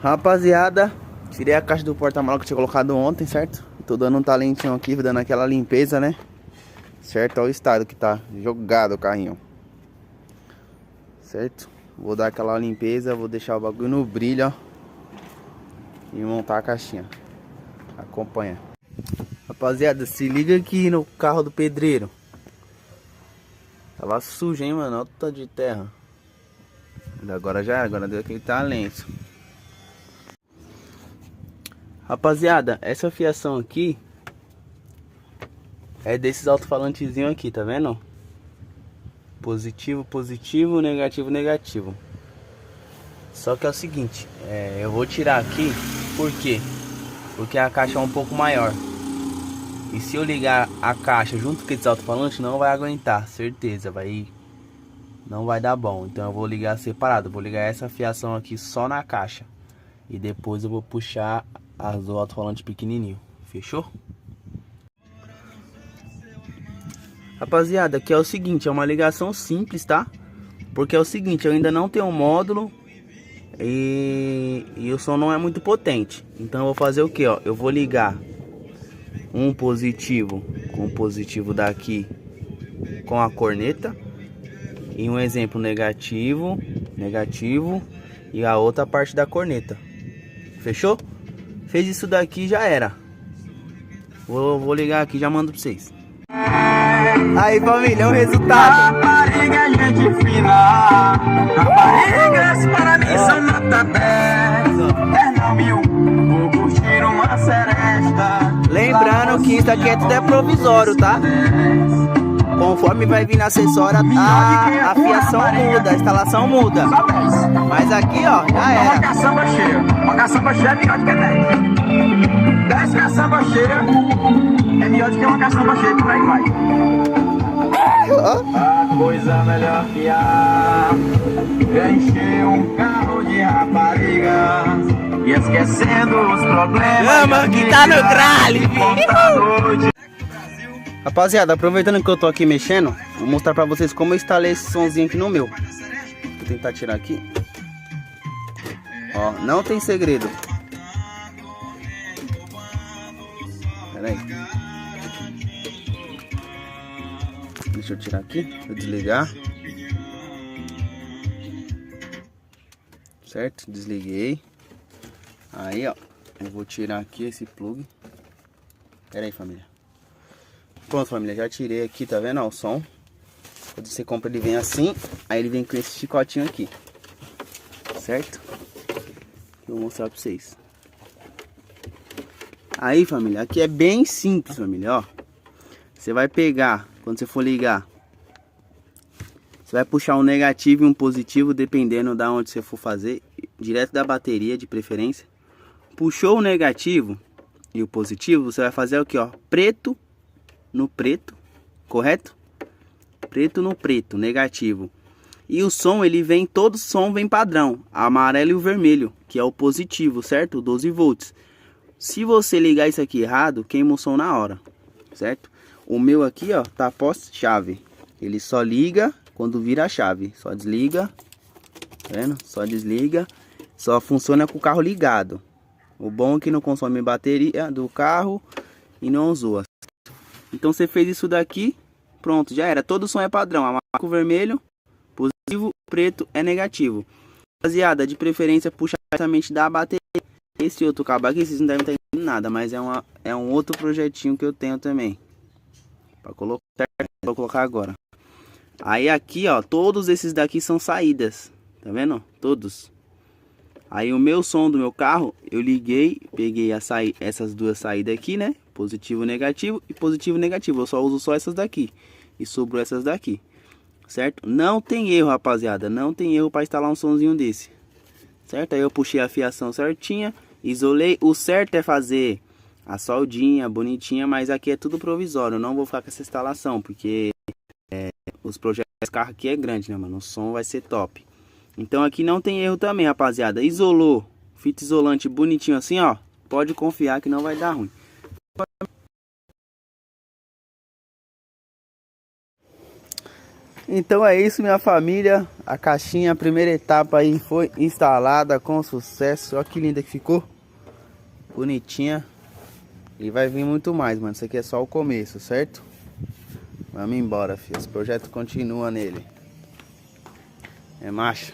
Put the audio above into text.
Rapaziada, tirei a caixa do porta-malas que eu tinha colocado ontem, certo? Tô dando um talentinho aqui, dando aquela limpeza, né? Certo? Olha o estado que tá jogado o carrinho. Certo? Vou dar aquela limpeza, vou deixar o bagulho no brilho, ó. E montar a caixinha. Acompanha. Rapaziada, se liga aqui no carro do pedreiro. Tava sujo, hein, mano? Olha o tanto de terra. Agora já, agora deu aquele talento. Rapaziada, essa fiação aqui é desses alto-falantezinhos aqui, tá vendo? Positivo, positivo, negativo, negativo. Só que é o seguinte, eu vou tirar aqui, por quê? Porque a caixa é um pouco maior. E se eu ligar a caixa junto com esse alto-falante, não vai aguentar, certeza, não vai dar bom. Então eu vou ligar separado, vou ligar essa fiação aqui só na caixa. E depois eu vou puxar as do alto-falante pequenininho, fechou? Rapaziada, aqui é o seguinte, é uma ligação simples, tá? Porque é o seguinte, eu ainda não tenho um módulo e o som não é muito potente. Então eu vou fazer o que, ó? Eu vou ligar um positivo com o positivo daqui com a corneta e um exemplo negativo e a outra parte da corneta. Fechou? Fez isso daqui, já era. Vou ligar aqui, já mando pra vocês. Aí, família, é o resultado. Rapariga, gente fina. Raparigas para mim são nota 10. Terno mil, vou curtir uma seresta. Lembrando que isso aqui é tudo provisório, tá? Conforme vai vir na acessória, a fiação muda, a instalação muda. Mas aqui, ó, já era. Uma caçamba cheia. Uma caçamba cheia é melhor do que 10. 10 caçamba cheia é melhor do que uma caçamba cheia, por aí vai. A coisa melhor que há é encher um carro de raparigas e esquecendo os problemas. Chama que tá no grale, Rapaziada, aproveitando que eu tô aqui mexendo, vou mostrar pra vocês como eu instalei esse somzinho aqui no meu. Vou tentar tirar aqui. Ó, não tem segredo. Pera aí. Deixa eu tirar aqui, vou desligar. Certo? Desliguei. Aí, ó, eu vou tirar aqui esse plug. Pera aí, família. Pronto, família, já tirei aqui, tá vendo, ó, o som. Quando você compra ele vem assim, aí ele vem com esse chicotinho aqui. Certo? Vou mostrar pra vocês. Aí, família, aqui é bem simples, família, ó. Você vai pegar, quando você for ligar, você vai puxar um negativo e um positivo, dependendo da onde você for fazer, direto da bateria, de preferência. Puxou o negativo e o positivo, você vai fazer o que, ó? Preto no preto, correto? Preto no preto, negativo. E o som, ele vem, todo som vem padrão, amarelo e o vermelho, que é o positivo, certo? 12 volts. Se você ligar isso aqui errado, queima o som na hora, certo? O meu aqui, ó, tá pós-chave. Ele só liga quando vira a chave. Só desliga, tá vendo? Só desliga. Só funciona com o carro ligado. O bom é que não consome bateria do carro e não zoa. Então você fez isso daqui, pronto, já era. Todo som é padrão, amarelo, vermelho, positivo, preto é negativo. Rapaziada, de preferência puxa diretamente da bateria. Esse outro cabo aqui, vocês não devem estar entendendo nada, mas é um outro projetinho que eu tenho também. Para colocar, vou colocar agora. Aí aqui, ó, todos esses daqui são saídas, tá vendo? Todos. Aí o meu som do meu carro, eu liguei, peguei essas duas saídas aqui, né? Positivo, negativo e positivo, negativo. Eu só uso só essas daqui. E sobrou essas daqui. Certo? Não tem erro, rapaziada. Não tem erro para instalar um somzinho desse. Certo? Aí eu puxei a fiação certinha. Isolei. O certo é fazer a soldinha bonitinha. Mas aqui é tudo provisório. Eu não vou ficar com essa instalação. Porque os projetos desse carro aqui é grande, né, mano? O som vai ser top. Então aqui não tem erro também, rapaziada. Isolou. Fita isolante bonitinho assim, ó. Pode confiar que não vai dar ruim. Então é isso, minha família. A caixinha, a primeira etapa aí foi instalada com sucesso. Olha que linda que ficou. Bonitinha. E vai vir muito mais, mano. Isso aqui é só o começo, certo? Vamos embora, filho. Esse projeto continua nele. É macho.